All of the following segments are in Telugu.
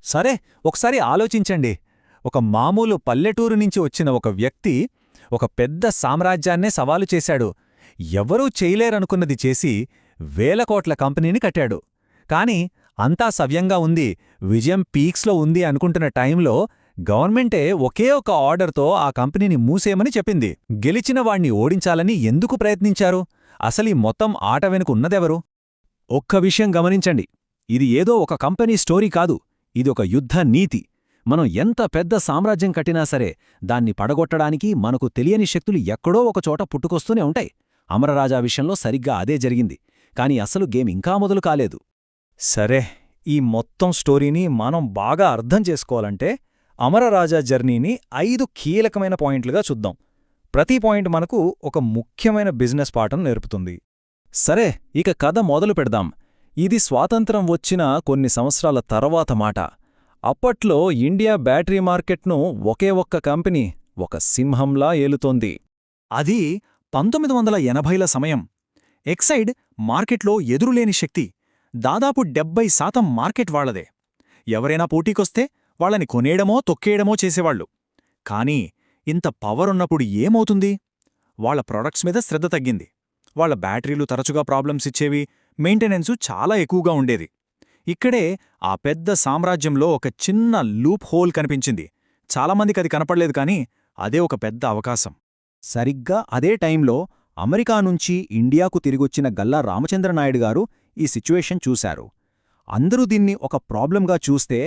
సరే, ఒకసారి ఆలోచించండి. ఒక మామూలు పల్లెటూరు నుంచి వచ్చిన ఒక వ్యక్తి ఒక పెద్ద సామ్రాజ్యాన్నే సవాలు చేశాడు. ఎవరూ చేయలేరనుకున్నది చేసి వేల కోట్ల కంపెనీని కట్టాడు. కాని అంతా సవ్యంగా ఉంది, విజయం పీక్స్లో ఉంది అనుకుంటున్న టైంలో గవర్నమెంటే ఒకే ఒక ఆర్డర్తో ఆ కంపెనీని మూసేయమని చెప్పింది. గెలిచిన వాణ్ణి ఓడించాలని ఎందుకు ప్రయత్నించారు? అసలీ మొత్తం ఆట వెనుక ఉన్నదెవరు? ఒక్క విషయం గమనించండి, ఇది ఏదో ఒక కంపెనీ స్టోరీ కాదు, ఇది ఒక యుద్ధ నీతి. మనం ఎంత పెద్ద సామ్రాజ్యం కట్టినా సరే దాన్ని పడగొట్టడానికి మనకు తెలియని శక్తులు ఎక్కడో ఒకచోట పుట్టుకొస్తూనే ఉంటాయి. అమరరాజా విషయంలో సరిగ్గా అదే జరిగింది. కాని అసలు గేమ్ ఇంకా మొదలు కాలేదు. సరే, ఈ మొత్తం స్టోరీని మనం బాగా అర్థం చేసుకోవాలంటే అమరరాజా జర్నీని 5 కీలకమైన పాయింట్లుగా చూద్దాం. ప్రతి పాయింట్ మనకు ఒక ముఖ్యమైన బిజినెస్ పాఠం నేర్పుతుంది. సరే, ఇక కథ మొదలు పెడదాం. ఇది స్వాతంత్రం వచ్చిన కొన్ని సంవత్సరాల తర్వాత మాట. అప్పట్లో ఇండియా బ్యాటరీ మార్కెట్ను ఒకే ఒక్క కంపెనీ ఒక సింహంలా ఏలుతోంది. అది 1980ల సమయం. ఎక్సైడ్ మార్కెట్లో ఎదురులేని శక్తి. దాదాపు 70% మార్కెట్ వాళ్లదే. ఎవరైనా పోటీకొస్తే వాళ్ళని కొనేయడమో తొక్కేయడమో చేసేవాళ్లు. కానీ ఇంత పవరున్నప్పుడు ఏమవుతుంది? వాళ్ల ప్రొడక్ట్స్ మీద శ్రద్ధ తగ్గింది. వాళ్ల బ్యాటరీలు తరచుగా ప్రాబ్లమ్స్ ఇచ్చేవి, మెయింటెనెన్సు చాలా ఎక్కువగా ఉండేది. ఇక్కడే ఆ పెద్ద సామ్రాజ్యంలో ఒక చిన్న లూప్ హోల్ కనిపించింది. చాలామందికి అది కనపడలేదు, కానీ అదే ఒక పెద్ద అవకాశం. సరిగ్గా అదే టైంలో అమెరికా నుంచి ఇండియాకు తిరిగొచ్చిన గల్లా రామచంద్రనాయుడు గారు ఈ సిచ్యువేషన్ చూశారు. అందరూ దీన్ని ఒక ప్రాబ్లంగా చూస్తే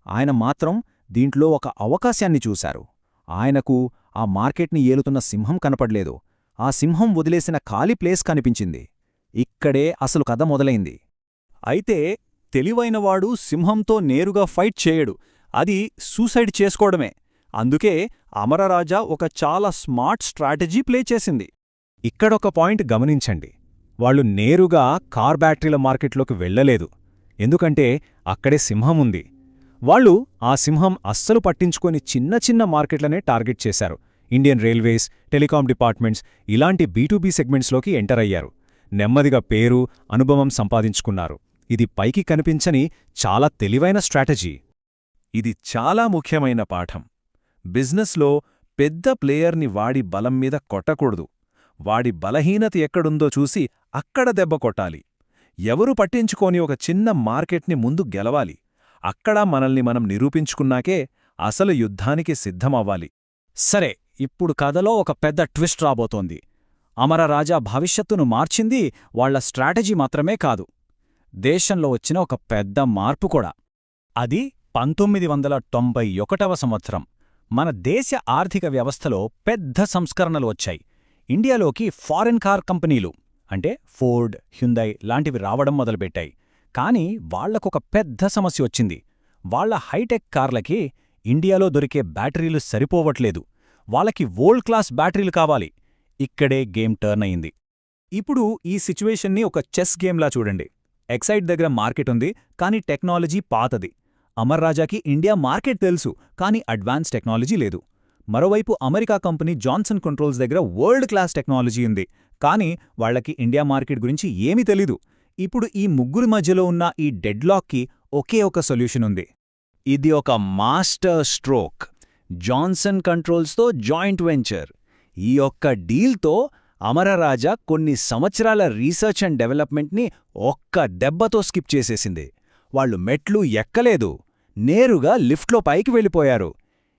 ఆయన మాత్రం దీంట్లో ఒక అవకాశాన్ని చూశారు. ఆయనకు ఆ మార్కెట్ని ఏలుతున్న సింహం కనపడ్లేదు, ఆ సింహం వదిలేసిన ఖాళీ ప్లేస్ కనిపించింది. ఇక్కడే అసలు కథ మొదలైంది. అయితే తెలివైనవాడు సింహంతో నేరుగా ఫైట్ చేయడు, అది సూసైడ్ చేసుకోవడమే. అందుకే అమరరాజా ఒక చాలా స్మార్ట్ స్ట్రాటజీ ప్లే చేసింది. ఇక్కడొక పాయింట్ గమనించండి, వాళ్ళు నేరుగా కార్ బ్యాటరీల మార్కెట్లోకి వెళ్లలేదు. ఎందుకంటే అక్కడే సింహం ఉంది. వాళ్ళు ఆ సింహం అస్సలు పట్టించుకొని చిన్న చిన్న మార్కెట్లనే టార్గెట్ చేశారు. ఇండియన్ రైల్వేస్, టెలికాం డిపార్ట్మెంట్స్ ఇలాంటి బీ2బీ సెగ్మెంట్స్లోకి ఎంటర్ అయ్యారు. నెమ్మదిగా పేరు, అనుభవం సంపాదించుకున్నారు. ఇది పైకి కనిపించని చాలా తెలివైన స్ట్రాటజీ. ఇది చాలా ముఖ్యమైన పాఠం. బిజినెస్లో పెద్ద ప్లేయర్ని వాడి బలం మీద కొట్టకూడదు. వాడి బలహీనత ఎక్కడుందో చూసి అక్కడ దెబ్బ కొట్టాలి. ఎవరు పట్టించుకోని ఒక చిన్న మార్కెట్ని ముందు గెలవాలి. అక్కడ మనల్ని మనం నిరూపించుకున్నాకే అసలు యుద్ధానికి సిద్ధమవ్వాలి. సరే, ఇప్పుడు కథలో ఒక పెద్ద ట్విస్ట్ రాబోతోంది. అమరరాజా భవిష్యత్తును మార్చింది వాళ్ల స్ట్రాటజీ మాత్రమే కాదు, దేశంలో వచ్చిన ఒక పెద్ద మార్పు కూడా. అది 1991వ సంవత్సరం. మన దేశ ఆర్థిక వ్యవస్థలో పెద్ద సంస్కరణలు వచ్చాయి. ఇండియాలోకి ఫారెన్ కార్ కంపెనీలు అంటే ఫోర్డ్, హ్యుందై లాంటివి రావడం మొదలుపెట్టాయి. కానీ వాళ్లకొక పెద్ద సమస్య వచ్చింది. వాళ్ల హైటెక్ కార్లకి ఇండియాలో దొరికే బ్యాటరీలు సరిపోవట్లేదు. వాళ్ళకి వరల్డ్ క్లాస్ బ్యాటరీలు కావాలి. ఇక్కడే గేమ్ టర్న్ అయింది. ఇప్పుడు ఈ సిచ్యువేషన్ని ఒక చెస్ గేమ్లా చూడండి. ఎక్సైడ్ దగ్గర మార్కెట్ ఉంది, కానీ టెక్నాలజీ పాతది. అమర్రాజాకి ఇండియా మార్కెట్ తెలుసు, కానీ అడ్వాన్స్ టెక్నాలజీ లేదు. మరోవైపు అమెరికా కంపెనీ జాన్సన్ కంట్రోల్స్ దగ్గర వరల్డ్ క్లాస్ టెక్నాలజీ ఉంది, కానీ వాళ్లకి ఇండియా మార్కెట్ గురించి ఏమీ తెలీదు. ఇప్పుడు ఈ ముగ్గురి మధ్యలో ఉన్న ఈ డెడ్లాక్కి ఒకే ఒక సొల్యూషన్ ఉంది. ఇది ఒక మాస్టర్ స్ట్రోక్. జాన్సన్ కంట్రోల్స్తో జాయింట్ వెంచర్. ఈ ఒక్క డీల్తో అమరరాజా కొన్ని సంవత్సరాల రీసెర్చ్ అండ్ డెవలప్మెంట్ని ఒక్క దెబ్బతో స్కిప్ చేసేసింది. వాళ్లు మెట్లు ఎక్కలేదు, నేరుగా లిఫ్ట్లో పైకి వెళ్ళిపోయారు.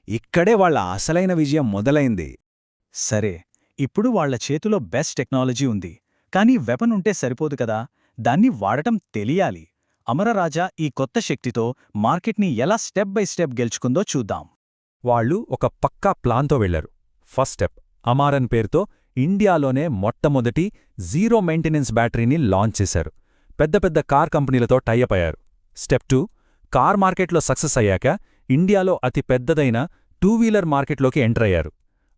ఇక్కడే వాళ్ల అసలైన విజయం మొదలైంది. సరే, ఇప్పుడు వాళ్ల చేతిలో బెస్ట్ టెక్నాలజీ ఉంది, కానీ వెపన్ ఉంటే సరిపోదు కదా, దాన్ని వాడటం తెలియాలి. అమరరాజా ఈ కొత్త శక్తితో మార్కెట్ని ఎలా స్టెప్ బై స్టెప్ గెలుచుకుందో చూద్దాం. వాళ్ళు ఒక పక్కా ప్లాన్తో వెళ్లారు. ఫస్ట్ స్టెప్, అమారన్ పేరుతో ఇండియాలోనే మొట్టమొదటి జీరో మెయింటెనెన్స్ బ్యాటరీని లాంచ్ చేశారు. పెద్ద పెద్ద కార్ కంపెనీలతో టైఅప్ అయ్యారు. స్టెప్ 2, కార్ మార్కెట్లో సక్సెస్ అయ్యాక ఇండియాలో అతి పెద్దదైన టూ వీలర్ మార్కెట్లోకి ఎంటర్ అయ్యారు.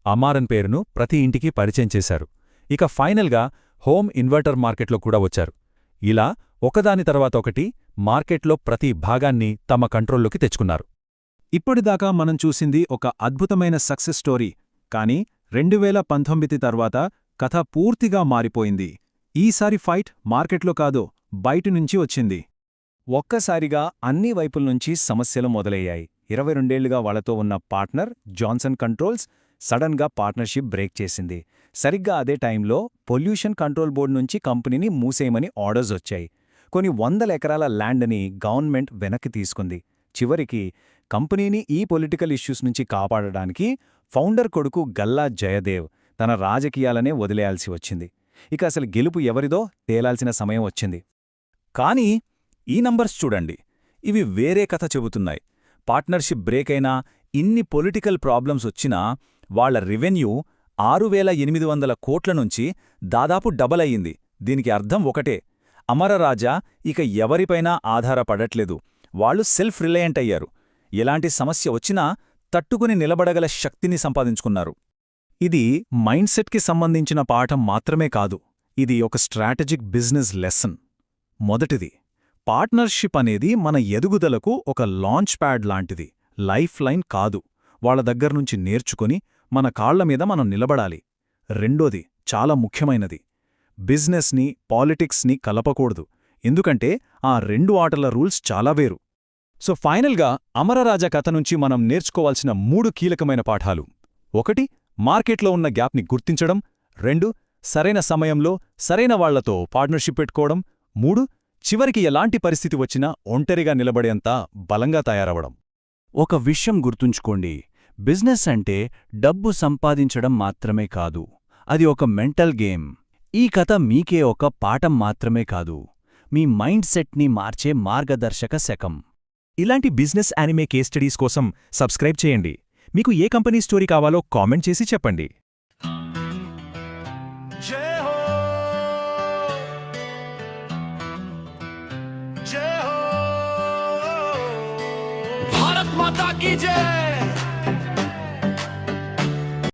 అమారన్ పేరును ప్రతి ఇంటికి పరిచయం చేశారు. ఇక ఫైనల్గా హోమ్ ఇన్వర్టర్ మార్కెట్లో కూడా వచ్చారు. ఇలా ఒకదాని తర్వాత ఒకటి మార్కెట్లో ప్రతి భాగాన్ని తమ కంట్రోల్లోకి తెచ్చుకున్నారు. ఇప్పటిదాకా మనం చూసింది ఒక అద్భుతమైన సక్సెస్ స్టోరీ. కానీ 2019 తర్వాత కథ పూర్తిగా మారిపోయింది. ఈసారి ఫైట్ మార్కెట్లో కాదో బయటి నుంచి వచ్చింది. ఒక్కసారిగా అన్ని వైపుల నుంచి సమస్యలు మొదలయ్యాయి. 22 వాళ్లతో ఉన్న పార్ట్నర్ జాన్సన్ కంట్రోల్స్ సడన్గా పార్ట్నర్షిప్ బ్రేక్ చేసింది. సరిగ్గా అదే టైంలో పొల్యూషన్ కంట్రోల్ బోర్డు నుంచి కంపెనీని మూసేయమని ఆర్డర్స్ వచ్చాయి. కొన్ని 100 ఎకరాల ల్యాండ్ని గవర్నమెంట్ వెనక్కి తీసుకుంది. చివరికి కంపెనీని ఈ పొలిటికల్ ఇష్యూస్ నుంచి కాపాడడానికి ఫౌండర్ కొడుకు గల్లా జయదేవ్ తన రాజకీయాలనే వదిలేయాల్సి వచ్చింది. ఇక అసలు గెలుపు ఎవరిదో తేలాల్సిన సమయం వచ్చింది. కానీ ఈ నంబర్స్ చూడండి, ఇవి వేరే కథ చెబుతున్నాయి. పార్ట్నర్షిప్ బ్రేక్ అయినా, ఇన్ని పొలిటికల్ ప్రాబ్లమ్స్ వచ్చినా వాళ్ల రెవెన్యూ 6,800 కోట్ల నుంచి దాదాపు డబల్ అయ్యింది. దీనికి అర్థం ఒకటే, అమరరాజా ఇక ఎవరిపైనా ఆధారపడట్లేదు. వాళ్లు సెల్ఫ్ రిలయంట్ అయ్యారు. ఎలాంటి సమస్య వచ్చినా తట్టుకుని నిలబడగల శక్తిని సంపాదించుకున్నారు. ఇది మైండ్ సెట్కి సంబంధించిన పాఠం మాత్రమే కాదు, ఇది ఒక స్ట్రాటజిక్ బిజినెస్ లెసన్. మొదటిది, పార్ట్నర్షిప్ అనేది మన ఎదుగుదలకు ఒక లాంచ్ ప్యాడ్ లాంటిది, లైఫ్ లైన్ కాదు. వాళ్ల దగ్గర్నుంచి నేర్చుకుని మన కాళ్ల మీద మనం నిలబడాలి. రెండోది, చాలా ముఖ్యమైనది, బిజినెస్ని పాలిటిక్స్ని కలపకూడదు. ఎందుకంటే ఆ రెండు ఆటల రూల్స్ చాలా వేరు. సో ఫైనల్గా అమరరాజా కథ నుంచి మనం నేర్చుకోవాల్సిన 3 కీలకమైన పాఠాలు. 1, మార్కెట్లో ఉన్న గ్యాప్ని గుర్తించడం. 2, సరైన సమయంలో సరైన వాళ్లతో పార్ట్నర్షిప్ పెట్టుకోవడం. 3, చివరికి ఎలాంటి పరిస్థితి వచ్చినా ఒంటరిగా నిలబడేంత బలంగా తయారవడం. ఒక విషయం గుర్తుంచుకోండి, బిజినెస్ అంటే డబ్బు సంపాదించడం మాత్రమే కాదు, అది ఒక మెంటల్ గేమ్. ఈ కథ మీకే ఒక పాఠం మాత్రమే కాదు, మీ మైండ్ సెట్ని మార్చే మార్గదర్శక శకం. ఇలాంటి బిజినెస్ యానిమే కేస్ స్టడీస్ కోసం సబ్స్క్రైబ్ చేయండి. మీకు ఏ కంపెనీ స్టోరీ కావాలో కామెంట్ చేసి చెప్పండి. జై హో, జై హో, భారత్ మాతా కీ జై.